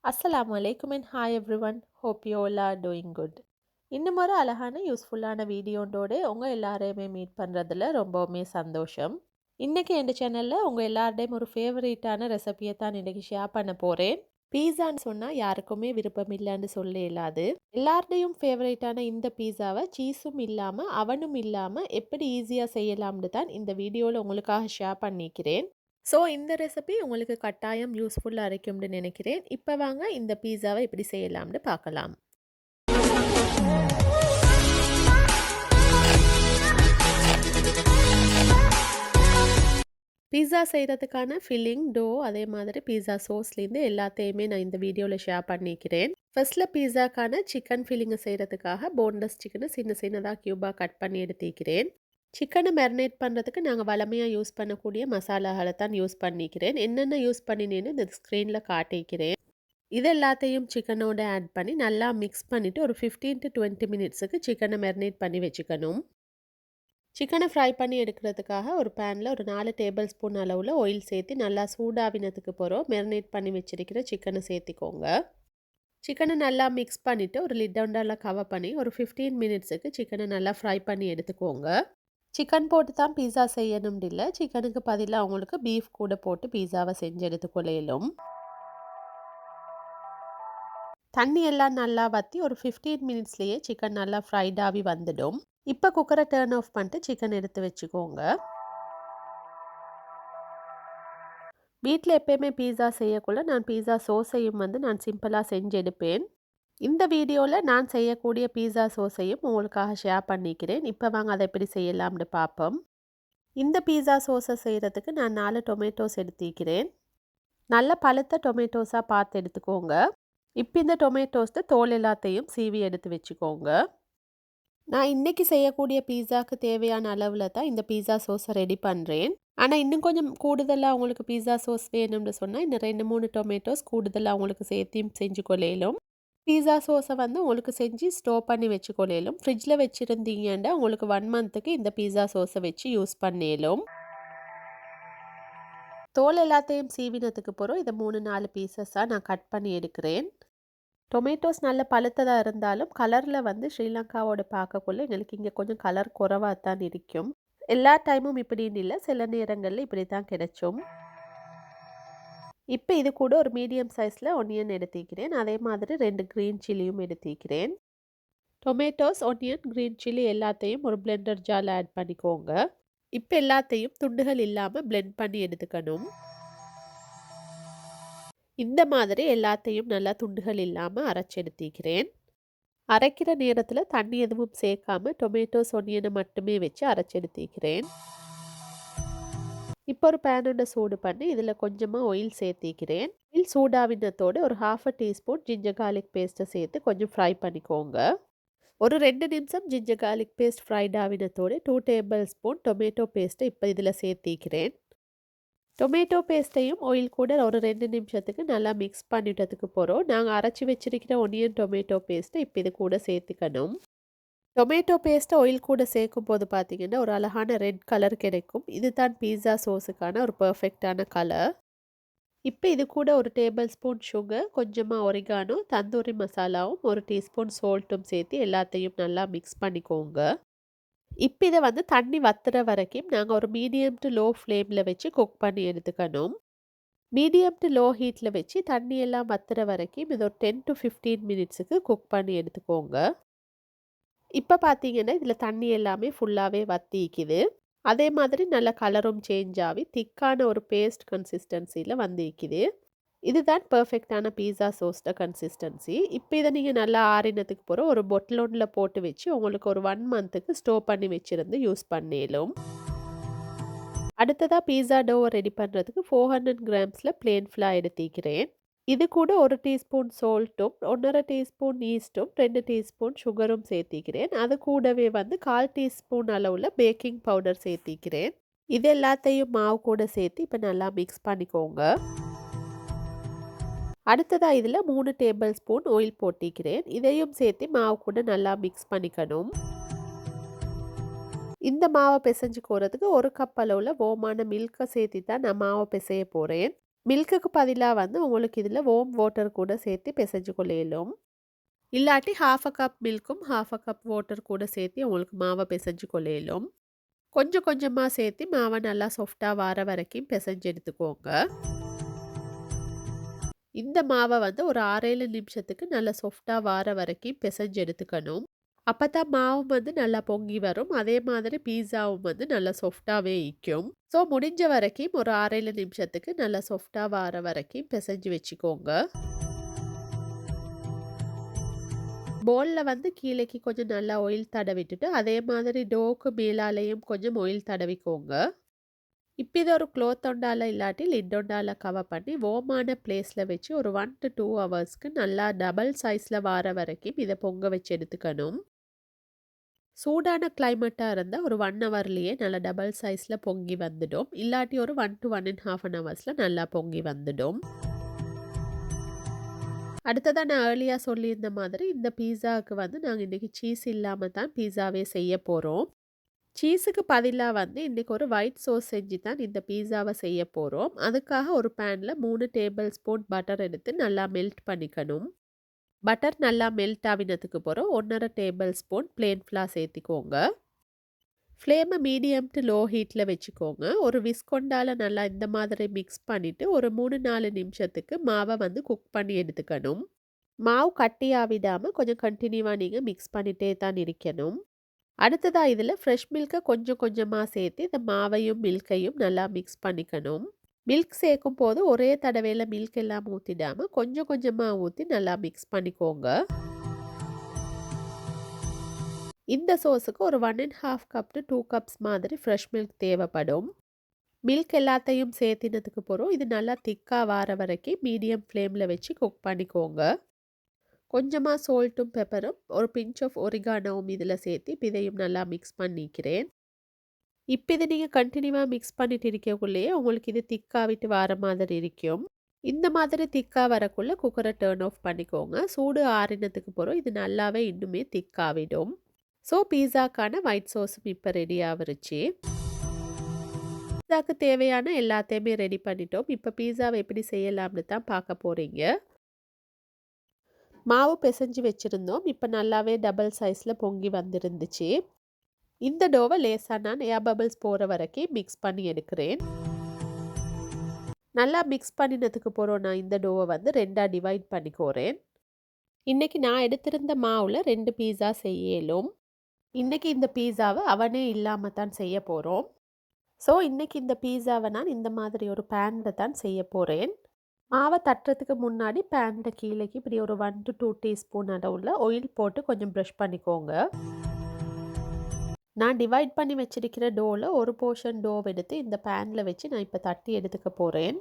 Assalamu alaikum and hi everyone. Hope you all are doing good. இன்னும் ஒரு அழகான யூஸ்ஃபுல்லான வீடியோண்டோட உங்க எல்லாரையுமே மீட் பண்றதுல ரொம்பவுமே சந்தோஷம். இன்னைக்கு என் சேனல்ல உங்க எல்லார்டையும் ஒரு ஃபேவரட்டான ரெசிபியை தான் இன்னைக்கு ஷேர் பண்ண போறேன். பீஸான்னு சொன்னா யாருக்குமே விருப்பம் இல்லைன்னு சொல்ல இயலாது. எல்லார்டையும் ஃபேவரட்டான இந்த பீஸாவை சீஸும் இல்லாம அவனும் இல்லாம எப்படி ஈஸியா செய்யலாம்னு தான் இந்த வீடியோல உங்களுக்காக ஷேர் பண்ணிக்கிறேன். ஸோ இந்த ரெசிபி உங்களுக்கு கட்டாயம் யூஸ்ஃபுல்லாக இருக்கும்னு நினைக்கிறேன். இப்போ வாங்க இந்த பீஸாவை எப்படி செய்யலாம்னு பார்க்கலாம். பீஸா செய்கிறதுக்கான ஃபில்லிங் டோ அதே மாதிரி பீஸா சோஸ்லேருந்து எல்லாத்தையுமே நான் இந்த வீடியோவில் ஷேர் பண்ணிக்கிறேன். ஃபர்ஸ்ட்டில் பீஸாக்கான சிக்கன் ஃபில்லிங்கை செய்கிறதுக்காக போன்லெஸ் சிக்கனை சின்ன சின்னதாக க்யூபாக கட் பண்ணி எடுத்துக்கிறேன். சிக்கனை மேரினேட் பண்ணுறதுக்கு நாங்கள் வளமையாக யூஸ் பண்ணக்கூடிய மசாலாகளை தான் யூஸ் பண்ணிக்கிறேன். என்னென்ன யூஸ் பண்ணினேன்னு இந்த ஸ்க்ரீனில் காட்டிக்கிறேன். இது எல்லாத்தையும் சிக்கனோட ஆட் பண்ணி நல்லா மிக்ஸ் பண்ணிவிட்டு ஒரு 15 to 20 மினிட்ஸுக்கு சிக்கனை மேரினேட் பண்ணி வச்சுக்கணும். சிக்கனை ஃப்ரை பண்ணி எடுக்கிறதுக்காக ஒரு பேனில் ஒரு 4 டேபிள் ஸ்பூன் அளவில் ஆயில் சேர்த்து நல்லா சூடாவினத்துக்கு போகிறோம் மேரினேட் பண்ணி வச்சிருக்கிற சிக்கனை சேர்த்திக்கோங்க. சிக்கனை நல்லா மிக்ஸ் பண்ணிவிட்டு ஒரு லிட் டவுண்டால் கவர் பண்ணி ஒரு 15 மினிட்ஸுக்கு சிக்கனை நல்லா ஃப்ரை பண்ணி எடுத்துக்கோங்க. சிக்கன் போட்டு தான் பீஸா செய்யணும்னு இல்லை, சிக்கனுக்கு பதிலாக அவங்களுக்கு பீஃப் கூட போட்டு பீஸாவை செஞ்சு எடுத்துக்கொள்ளையிலும். தண்ணி எல்லாம் நல்லா வற்றி ஒரு 15 மினிட்ஸ்லேயே சிக்கன் நல்லா ஃப்ரைடாகி வந்துடும். இப்போ குக்கரை டர்ன் ஆஃப் பண்ணிட்டு சிக்கன் எடுத்து வச்சுக்கோங்க. வீட்டில் எப்பயுமே பீஸா செய்யக்குள்ள நான் பீஸா சோஸையும் நான் சிம்பிளாக செஞ்சு எடுப்பேன். இந்த வீடியோவில் நான் செய்யக்கூடிய பீஸா சோஸையும் உங்களுக்காக ஷேர் பண்ணிக்கிறேன். இப்போ வாங்க அதை எப்படி செய்யலாம்னு பார்ப்போம். இந்த பீஸா சோஸை செய்கிறதுக்கு நான் 4 டொமேட்டோஸ் எடுத்துக்கிறேன். நல்ல பழுத்த டொமேட்டோஸாக பார்த்து எடுத்துக்கோங்க. இப்போ இந்த டொமேட்டோஸ்க்கு தோல் எல்லாத்தையும் சீவி எடுத்து வச்சுக்கோங்க. நான் இன்றைக்கி செய்யக்கூடிய பீஸாவுக்கு தேவையான அளவில் தான் இந்த பீஸா சோஸை ரெடி பண்ணுறேன். ஆனால் இன்னும் கொஞ்சம் கூடுதலாக உங்களுக்கு பீஸா சோஸ் வேணும்னு சொன்னால் இன்னும் 2-3 டொமேட்டோஸ் கூடுதலாக உங்களுக்கு சேர்த்தியும் செஞ்சு கொள்ளையிலும். பீஸா சோஸை உங்களுக்கு செஞ்சு ஸ்டோர் பண்ணி வச்சுக்கொள்ளையிலும். ஃப்ரிட்ஜில் வச்சுருந்தீங்கன்னா உங்களுக்கு 1 மந்த்துக்கு இந்த பீஸா சோஸை வச்சு யூஸ் பண்ணிலும். தோல் எல்லாத்தையும் சீவினத்துக்கு போகிறோம். இதை 3-4 பீசஸாக நான் கட் பண்ணி எடுக்கிறேன். டொமேட்டோஸ் நல்ல பழுத்ததாக இருந்தாலும் கலரில் ஸ்ரீலங்காவோட பார்க்கக்குள்ள எங்களுக்கு இங்கே கொஞ்சம் கலர் குறைவாக தான் இருக்கும். எல்லா டைமும் இப்படின்னு இல்லை, சில நேரங்களில் இப்படி தான் கிடைக்கும். இப்போ இது கூட ஒரு மீடியம் சைஸில் ஒனியன் எடுத்துக்கிறேன். அதே மாதிரி 2 க்ரீன் சில்லியும் எடுத்துக்கிறேன். டொமேட்டோஸ், ஒனியன், க்ரீன் சில்லி எல்லாத்தையும் ஒரு பிளெண்டர் ஜாரில் ஆட் பண்ணிக்கோங்க. இப்போ எல்லாத்தையும் துண்டுகள் இல்லாமல் பிளெண்ட் பண்ணி எடுத்துக்கணும். இந்த மாதிரி எல்லாத்தையும் நல்லா துண்டுகள் இல்லாமல் அரைச்சி எடுத்துக்கிறேன். அரைக்கிற நேரத்தில் தண்ணி எதுவும் சேர்க்காம டொமேட்டோஸ் ஒனியனை மட்டுமே வச்சு அரைச்சி எடுத்துக்கிறேன். இப்போ ஒரு பேனோட சூடு பண்ணி இதில் கொஞ்சமாக ஆயில் சேர்த்திக்கிறேன். ஆயில் சூடாவினத்தோடு ஒரு 1/2 டீஸ்பூன் ஜிஞ்சர் கார்லிக் பேஸ்ட்டை சேர்த்து கொஞ்சம் ஃப்ரை பண்ணிக்கோங்க. ஒரு 2 நிமிஷம் ஜிஞ்சர் கார்லிக் பேஸ்ட் ஃப்ரைட் ஆவினத்தோடு 2 டேபிள் ஸ்பூன் டொமேட்டோ பேஸ்ட்டை இப்போ இதில் சேர்த்திக்கிறேன். டொமேட்டோ பேஸ்ட்டையும் ஆயில் கூட ஒரு 2 நிமிஷத்துக்கு நல்லா மிக்ஸ் பண்ணிட்டதுக்கு போகிறோம். நாங்கள் அரைச்சி வச்சிருக்கிற ஒனியன் டொமேட்டோ பேஸ்ட்டை இப்போ இது கூட சேர்த்துக்கணும். டொமேட்டோ பேஸ்ட்டை ஆயில் கூட சேர்க்கும் போது பார்த்திங்கன்னா ஒரு அழகான ரெட் கலர் கிடைக்கும். இது தான் பீஸா சோஸுக்கான ஒரு பர்ஃபெக்டான கலர். இப்போ இது கூட ஒரு டேபிள் ஸ்பூன் சுகர், கொஞ்சமாக ஒரிகானோ, தந்தூரி மசாலாவும் 1 டீஸ்பூன் சால்ட்டும் சேர்த்து எல்லாத்தையும் நல்லா மிக்ஸ் பண்ணிக்கோங்க. இப்போ இதை தண்ணி வத்துற வரைக்கும் நாங்கள் ஒரு மீடியம் டு லோ ஃப்ளேமில் வச்சு குக் பண்ணி எடுத்துக்கணும். மீடியம் டு லோ ஹீட்டில் வச்சு தண்ணி எல்லாம் வத்துற வரைக்கும் இது ஒரு 10 to 15 மினிட்ஸுக்கு குக் பண்ணி எடுத்துக்கோங்க. இப்போ பார்த்தீங்கன்னா இதில் தண்ணி எல்லாமே ஃபுல்லாகவே வத்திக்குது. அதே மாதிரி நல்ல கலரும் சேஞ்ச் ஆகி திக்கான ஒரு பேஸ்ட் கன்சிஸ்டன்சியில் வந்திருக்குது. இதுதான் பர்ஃபெக்டான பீஸா சோஸ்ட கன்சிஸ்டன்சி. இப்போ இதை நீங்கள் நல்லா ஆறினத்துக்கு போகிற ஒரு பொட்டிலோனில் போட்டு வச்சு உங்களுக்கு ஒரு 1 மந்த்துக்கு ஸ்டோர் பண்ணி வச்சுருந்து யூஸ் பண்ணிடும். அடுத்ததாக பீஸா டோவை ரெடி பண்ணுறதுக்கு 400 கிராம்ஸில் பிளேன் ஃப்ளார் எடுத்துக்கிறேன். இது கூட 1 டீஸ்பூன் சால்ட்டும் 1.5 டீஸ்பூன் ஈஸ்ட்டும் 2 டீஸ்பூன் சுகரும் சேர்த்திக்கிறேன். அது கூடவே 1/4 டீஸ்பூன் அளவில் பேக்கிங் பவுடர் சேர்த்திக்கிறேன். இது எல்லாத்தையும் மாவு கூட சேர்த்து இப்போ நல்லா மிக்ஸ் பண்ணிக்கோங்க. அடுத்ததாக இதில் 3 டேபிள் ஸ்பூன் ஆயில் போட்டிக்கிறேன். இதையும் சேர்த்து மாவு கூட நல்லா மிக்ஸ் பண்ணிக்கணும். இந்த மாவை பிசைஞ்சு போகிறதுக்கு 1 கப் அளவில் வார்மான மில்கை சேர்த்து தான் நான் மாவை பிசைய போகிறேன். மில்க்குக்கு பதிலாக வந்து உங்களுக்கு இதில் வார்ம் வாட்டர் கூட சேர்த்து பிசைஞ்சு கொள்ளையிலும். இல்லாட்டி 1/2 கப் மில்க்கும் 1/2 கப் வாட்டர் கூட சேர்த்து உங்களுக்கு மாவை பிசைஞ்சு கொள்ளையிலும். கொஞ்சம் கொஞ்சமாக சேர்த்து மாவை நல்லா சாஃப்டாக வர வரைக்கும் பிசைஞ்சு எடுத்துக்கோங்க. இந்த மாவை வந்து ஒரு 6-7 நிமிஷத்துக்கு நல்லா சாஃப்டாக வர வரைக்கும் பிசைஞ்சு எடுத்துக்கணும். அப்போ தான் மாவும் வந்து நல்லா பொங்கி வரும். அதே மாதிரி பீஸாவும் வந்து நல்லா சாஃப்டாகவே இருக்கும். ஸோ முடிஞ்ச வரைக்கும் ஒரு 6-7 நிமிஷத்துக்கு நல்லா சாஃப்டாக வர வரைக்கும் பிசைஞ்சு வச்சுக்கோங்க. போலில் வந்து கீழேக்கு கொஞ்சம் நல்லா ஆயில் தடவிட்டுட்டு அதே மாதிரி டோக்கு மேலாலையும் கொஞ்சம் ஆயில் தடவிக்கோங்க. இப்போ இதை ஒரு க்ளோத் ஒண்டால இல்லாட்டி லிட் ஒண்டால கவர் பண்ணி வார்மான பிளேஸில் வச்சு ஒரு 1 to 2 ஹவர்ஸ்க்கு நல்லா டபுள் சைஸில் வர வரைக்கும் இதை பொங்க வச்சு எடுத்துக்கணும். சூடான கிளைமேட்டாக இருந்தால் ஒரு 1 ஹவர்லேயே நல்லா டபுள் சைஸில் பொங்கி வந்துடும். இல்லாட்டி ஒரு 1 to 1.5 ஹவர்ஸில் நல்லா பொங்கி வந்துடும். அடுத்ததாக நான் ஏர்லியாக சொல்லியிருந்த மாதிரி இந்த பீஸாவுக்கு வந்து நாங்கள் இன்றைக்கி சீஸ் இல்லாமல் தான் பீஸாவே செய்ய போகிறோம். சீஸுக்கு பதிலாக வந்து இன்றைக்கி ஒரு ஒயிட் சோஸ் செஞ்சு தான் இந்த பீஸாவை செய்ய போகிறோம். அதுக்காக ஒரு பேனில் 3 டேபிள் ஸ்பூன் பட்டர் எடுத்து நல்லா மெல்ட் பண்ணிக்கணும். பட்டர் நல்லா மெல்ட் ஆகினதுக்கு பிறகு 1.5 டேபிள் ஸ்பூன் பிளேன் ஃப்ளார் சேர்த்திக்கோங்க. ஃப்ளேமை மீடியம் டு லோ ஹீட்டில் வச்சுக்கோங்க. ஒரு விஸ்கொண்டால் நல்லா இந்த மாதிரி மிக்ஸ் பண்ணிவிட்டு ஒரு 3-4 நிமிஷத்துக்கு மாவை வந்து குக் பண்ணி எடுத்துக்கணும். மாவு கட்டியாக விடாமல் கொஞ்சம் கண்டினியூவாக நீங்கள் மிக்ஸ் பண்ணிகிட்டே தான் இருக்கணும். அடுத்ததாக இதில் ஃப்ரெஷ் மில்கை கொஞ்சம் கொஞ்சமாக சேர்த்து இந்த மாவையும் மில்கையும் நல்லா மிக்ஸ் பண்ணிக்கணும். மில்க் சேர்க்கும் போது ஒரே தடவையில் மில்க் எல்லாம் ஊற்றிடாமல் கொஞ்சம் கொஞ்சமாக ஊற்றி நல்லா மிக்ஸ் பண்ணிக்கோங்க. இந்த சோஸுக்கு ஒரு 1.5 கப் to 2 கப்ஸ் மாதிரி ஃப்ரெஷ் மில்க் தேவைப்படும். மில்க் எல்லாத்தையும் சேர்த்தினதுக்கு பிறகு இது நல்லா திக்காக வர வரைக்கும் மீடியம் ஃப்ளேமில் வச்சு குக் பண்ணிக்கோங்க. கொஞ்சமாக சால்ட்டும் பெப்பரும் ஒரு பிஞ்ச் ஆஃப் ஒரிகானோவும் இதில் சேர்த்து இதையும் நல்லா மிக்ஸ் பண்ணிக்கிறேன். இப்போ இதை நீங்கள் கண்டினியூவாக மிக்ஸ் பண்ணிட்டு இருக்கக்குள்ளேயே உங்களுக்கு இது திக்காக விட்டு வர மாதிரி இருக்கும். இந்த மாதிரி திக்காக வரக்குள்ளே குக்கரை டர்ன் ஆஃப் பண்ணிக்கோங்க. சூடு ஆறினதுக்கு பிறகு இது நல்லாவே இன்னுமே திக்காகிடும். ஸோ பீஸாக்கான ஒயிட் சோஸும் இப்போ ரெடி ஆகிருச்சு. பீஸாவுக்கு தேவையான எல்லாத்தையுமே ரெடி பண்ணிட்டோம். இப்போ பீஸாவை எப்படி செய்யலாம்னு தான் பார்க்க போகிறீங்க. மாவு பிசைஞ்சு வச்சுருந்தோம். இப்போ நல்லாவே டபுள் சைஸில் பொங்கி வந்துருந்துச்சு. இந்த டோவை லேசாக நான் ஏர் பபிள்ஸ் போகிற வரைக்கும் மிக்ஸ் பண்ணி எடுக்கிறேன். நல்லா மிக்ஸ் பண்ணினதுக்கு போகிறோம் நான் இந்த டோவை வந்து 2ஆக டிவைட் பண்ணிக்கோறேன். இன்றைக்கி நான் எடுத்திருந்த மாவில் 2 பீஸா செய்யலும். இன்றைக்கி இந்த பீஸாவை அவனே இல்லாமல் தான் செய்ய போகிறோம். ஸோ இன்றைக்கி இந்த பீஸாவை நான் இந்த மாதிரி ஒரு பேனில் தான் செய்ய போகிறேன். மாவை தட்டுறதுக்கு முன்னாடி பேனில் கீழேக்கு இப்படி ஒரு 1 to 2 டீஸ்பூன் அளவில் ஆயில் போட்டு கொஞ்சம் ப்ரஷ் பண்ணிக்கோங்க. நான் டிவைட் பண்ணி வச்சிருக்கிற டோவில் ஒரு போர்ஷன் டோவ் எடுத்து இந்த பேனில் வச்சு நான் இப்போ தட்டி எடுத்துக்க போகிறேன்.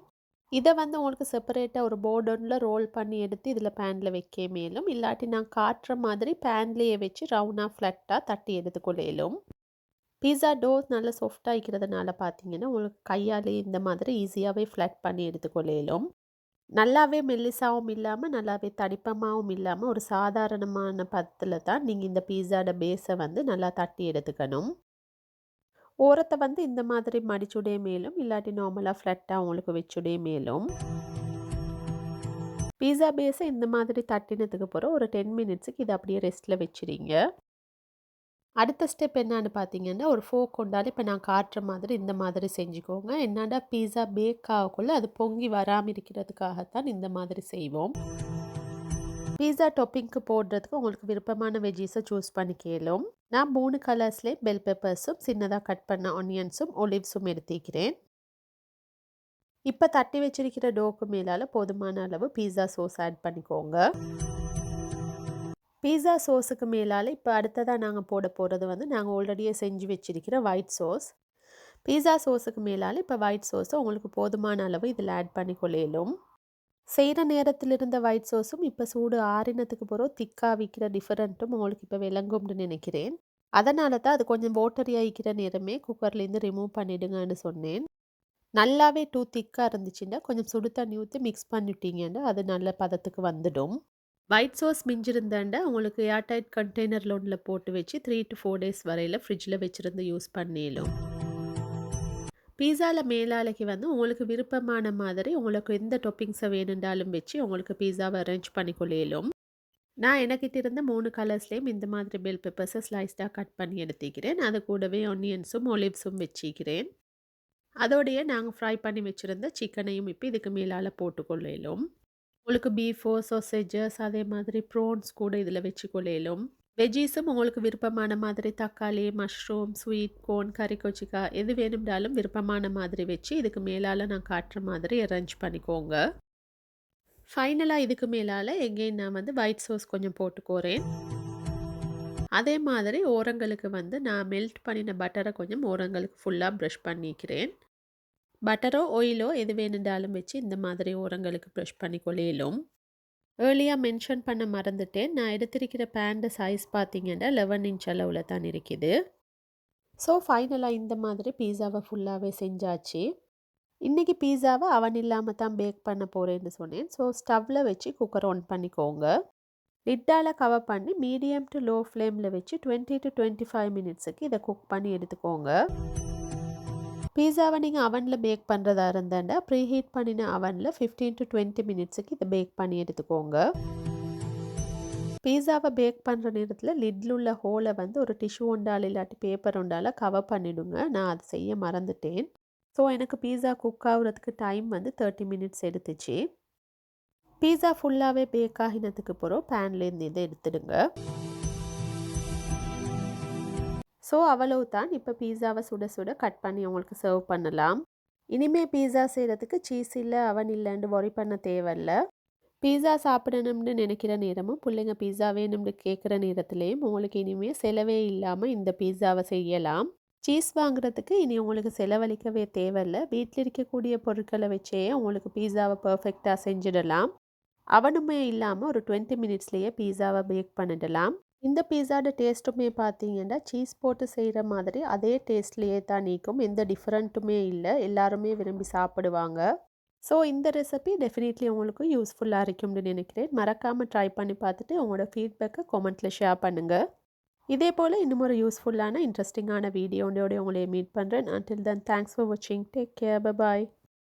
இதை வந்து உங்களுக்கு செப்பரேட்டாக ஒரு போர்டனில் ரோல் பண்ணி எடுத்து இதில் பேனில் வைக்க மேலும் இல்லாட்டி நான் காட்டுற மாதிரி பேன்லேயே வச்சு ரவுண்டாக ஃப்ளட்டாக தட்டி எடுத்துக்கொள்ளையிலும். பீஸா டோ நல்லா சாஃப்டாக இருக்கிறதுனால பார்த்தீங்கன்னா உங்களுக்கு கையாலே இந்த மாதிரி ஈஸியாகவே ஃப்ளட் பண்ணி எடுத்துக்கொள்ளையிலும். நல்லாவே மெல்லிசாவும் இல்லாமல் நல்லாவே தடிப்பமாகவும் இல்லாமல் ஒரு சாதாரணமான பதத்தில் தான் நீங்கள் இந்த பீஸாவோட பேஸை வந்து நல்லா தட்டி எடுத்துக்கணும். ஓரத்தை வந்து இந்த மாதிரி மடிச்சுடைய மேலும் இல்லாட்டி நார்மலாக ஃப்ளட்டாக உங்களுக்கு வச்சுடைய மேலும். பீஸா பேஸை இந்த மாதிரி தட்டினதுக்கு பிறகு ஒரு 10 மினிட்ஸுக்கு இதை அப்படியே ரெஸ்ட்டில் வச்சுருங்க. அடுத்த ஸ்டெப் என்னன்னு பார்த்தீங்கன்னா ஒரு ஃபோக் கொண்டாலும் இப்போ நான் காட்டுற மாதிரி இந்த மாதிரி செஞ்சுக்கோங்க. என்னடா பீஸா பேக் ஆகக்குள்ளே அது பொங்கி வராமல் இருக்கிறதுக்காகத்தான் இந்த மாதிரி செய்வோம். பீஸா டாப்பிங்க்கு போடுறதுக்கு உங்களுக்கு விருப்பமான வெஜ்ஜீஸை சூஸ் பண்ணிக்கலும். நான் 3 கலர்ஸ்லேயும் பெல் பெப்பர்ஸும் சின்னதாக கட் பண்ண ஆனியன்ஸும் ஒலிவ்ஸும் எடுத்துக்கிறேன். இப்போ தட்டி வச்சிருக்கிற டோக்கு மேலால் போதுமான அளவு பீஸா சோஸ் ஆட் பண்ணிக்கோங்க. பீஸா சோஸுக்கு மேலால் இப்போ அடுத்ததாக நாங்கள் போட போகிறது வந்து நாங்கள் ஆல்ரெடியே செஞ்சு வச்சிருக்கிற ஒயிட் சோஸ். பீஸா சோஸுக்கு மேலால் இப்போ ஒயிட் சோஸை உங்களுக்கு போதுமான அளவு இதில் ஆட் பண்ணிக்கொள்ளையிலும். செய்கிற நேரத்தில் இருந்த ஒயிட் சோஸும் இப்போ சூடு ஆறினத்துக்கு பிறகு திக்காக விற்கிற டிஃபரெண்ட்டும் உங்களுக்கு இப்போ விளங்கும்னு நினைக்கிறேன். அதனால தான் அது கொஞ்சம் வாட்டரியாக இருக்கிற நேரமே குக்கர்லேருந்து ரிமூவ் பண்ணிவிடுங்கன்னு சொன்னேன். நல்லாவே டூ திக்காக இருந்துச்சுன்னா கொஞ்சம் சுடு தண்ணி ஊற்றி மிக்ஸ் பண்ணிட்டீங்கன்னா அது நல்ல பதத்துக்கு வந்துடும். ஒயிட் சோஸ் மிஞ்சிருந்தாண்டா உங்களுக்கு ஏர்டைட் கண்டெய்னரில் ஒன்றில் போட்டு வச்சு 3 to 4 days வரையில் ஃப்ரிட்ஜில் வச்சுருந்து யூஸ் பண்ணிடும். பீஸால மேலாலைக்கு வந்து உங்களுக்கு விருப்பமான மாதிரி உங்களுக்கு எந்த டொப்பிங்ஸை வேணுண்டாலும் வச்சு உங்களுக்கு பீஸாவை அரேஞ்ச் பண்ணிக்கொள்ளையிலும். நான் எனக்கிட்ட இருந்த 3 கலர்ஸ்லேயும் இந்த மாதிரி பெல் பெப்பர்ஸை ஸ்லைஸ்டாக கட் பண்ணி எடுத்துக்கிறேன். அது கூடவே ஒனியன்ஸும் ஒலிவ்ஸும் வச்சுக்கிறேன். அதோடையே நாங்கள் ஃப்ரை பண்ணி வச்சுருந்த சிக்கனையும் இப்போ இதுக்கு மேலால் போட்டுக்கொள்ளையிலும். உங்களுக்கு பீஃபோ, சொசேஜஸ் அதே மாதிரி ப்ரோன்ஸ் கூட இதில் வச்சுக்கொள்ளையிலும். வெஜ்ஜீஸும் உங்களுக்கு விருப்பமான மாதிரி தக்காளி, மஷ்ரூம், ஸ்வீட் கோர்ன், கறி கொச்சிக்காய் எது வேணும்னாலும் விருப்பமான மாதிரி வச்சு இதுக்கு மேலால் நான் காட்டுற மாதிரி அரேஞ்ச் பண்ணிக்கோங்க. ஃபைனலாக இதுக்கு மேலால் எங்கேயும் நான் வந்து ஒயிட் சாஸ் கொஞ்சம் போட்டுக்கோறேன். அதே மாதிரி ஓரங்களுக்கு வந்து நான் மெல்ட் பண்ணின பட்டரை கொஞ்சம் ஓரங்களுக்கு ஃபுல்லாக ப்ரஷ் பண்ணிக்கிறேன். பட்டரோ ஆயிலோ எது வேணுண்டாலும் வச்சு இந்த மாதிரி ஓரங்களுக்கு ப்ரஷ் பண்ணிக்கொள்ளையிலும். ஏர்லியாக மென்ஷன் பண்ண மறந்துட்டேன். நான் எடுத்திருக்கிற பேண்ட் சைஸ் பார்த்தீங்கன்னா 11 இன்ச் அளவில் தான் இருக்குது. ஸோ ஃபைனலாக இந்த மாதிரி பீஸாவை ஃபுல்லாகவே செஞ்சாச்சு. இன்றைக்கி பீஸாவை அவன் இல்லாமல் தான் பேக் பண்ண போகிறேன்னு சொன்னேன். ஸோ ஸ்டவ்வில் வச்சு குக்கர் ஆன் பண்ணிக்கோங்க. லிட்டால் கவர் பண்ணி மீடியம் டு லோ ஃப்ளேமில் வச்சு 20 to 25 மினிட்ஸுக்கு இதை குக் பண்ணி எடுத்துக்கோங்க. பீஸாவை நீங்கள் அவனில் பேக் பண்ணுறதா இருந்தாண்டா ப்ரீஹீட் பண்ணின அவனில் 15 to 20 மினிட்ஸுக்கு இதை பேக் பண்ணி எடுத்துக்கோங்க. பீஸாவை பேக் பண்ணுற நேரத்தில் லிட்டில் உள்ள ஹோலை வந்து ஒரு டிஷ்யூ உண்டால் இல்லாட்டி பேப்பர் உண்டால் கவர் பண்ணிவிடுங்க. நான் அதை செய்ய மறந்துட்டேன். ஸோ எனக்கு பீஸா குக் ஆகுறதுக்கு டைம் வந்து 30 மினிட்ஸ் எடுத்துச்சு. பீஸா ஃபுல்லாகவே பேக் ஆகினதுக்கு பிறகு பேன்லேருந்து இதை எடுத்துடுங்க. ஸோ அவ்வளவு தான். இப்போ பீஸாவை சுட சுட கட் பண்ணி உங்களுக்கு சர்வ் பண்ணலாம். இனிமேல் பீஸா செய்கிறதுக்கு சீஸ் இல்லை அவன் இல்லைன்னு வொரி பண்ண தேவையில்ல. பீஸா சாப்பிடணும்னு நினைக்கிற நேரமும் பிள்ளைங்க பீஸா வேணும்னு கேட்குற நேரத்துலேயும் உங்களுக்கு இனிமேல் செலவே இல்லாமல் இந்த பீஸாவை செய்யலாம். சீஸ் வாங்குறதுக்கு இனி உங்களுக்கு செலவழிக்கவே தேவையில்லை. வீட்டில் இருக்கக்கூடிய பொருட்களை வச்சே உங்களுக்கு பீஸாவை பர்ஃபெக்டாக செஞ்சிடலாம். அவனுமே இல்லாமல் ஒரு 20 மினிட்ஸ்லேயே பீஸாவை பேக் பண்ணிடலாம். இந்த பீஸாவோட டேஸ்ட்டுமே பார்த்தீங்கன்னா சீஸ் போட்டு செய்கிற மாதிரி அதே டேஸ்ட்லேயே தான் நீக்கும். எந்த டிஃப்ரெண்ட்டுமே இல்லை. எல்லாருமே விரும்பி சாப்பிடுவாங்க. ஸோ இந்த ரெசிபி டெஃபினெட்லி உங்களுக்கு யூஸ்ஃபுல்லாக இருக்கும்னு நினைக்கிறேன். மறக்காமல் ட்ரை பண்ணி பார்த்துட்டு உங்களோட ஃபீட்பேக்கை கமெண்ட்டில் ஷேர் பண்ணுங்கள். இதே போல் இன்னும் ஒரு யூஸ்ஃபுல்லான இன்ட்ரெஸ்டிங்கான வீடியோட உங்களை மீட் பண்ணுறேன். until then thanks for watching. Take care. Bye bye.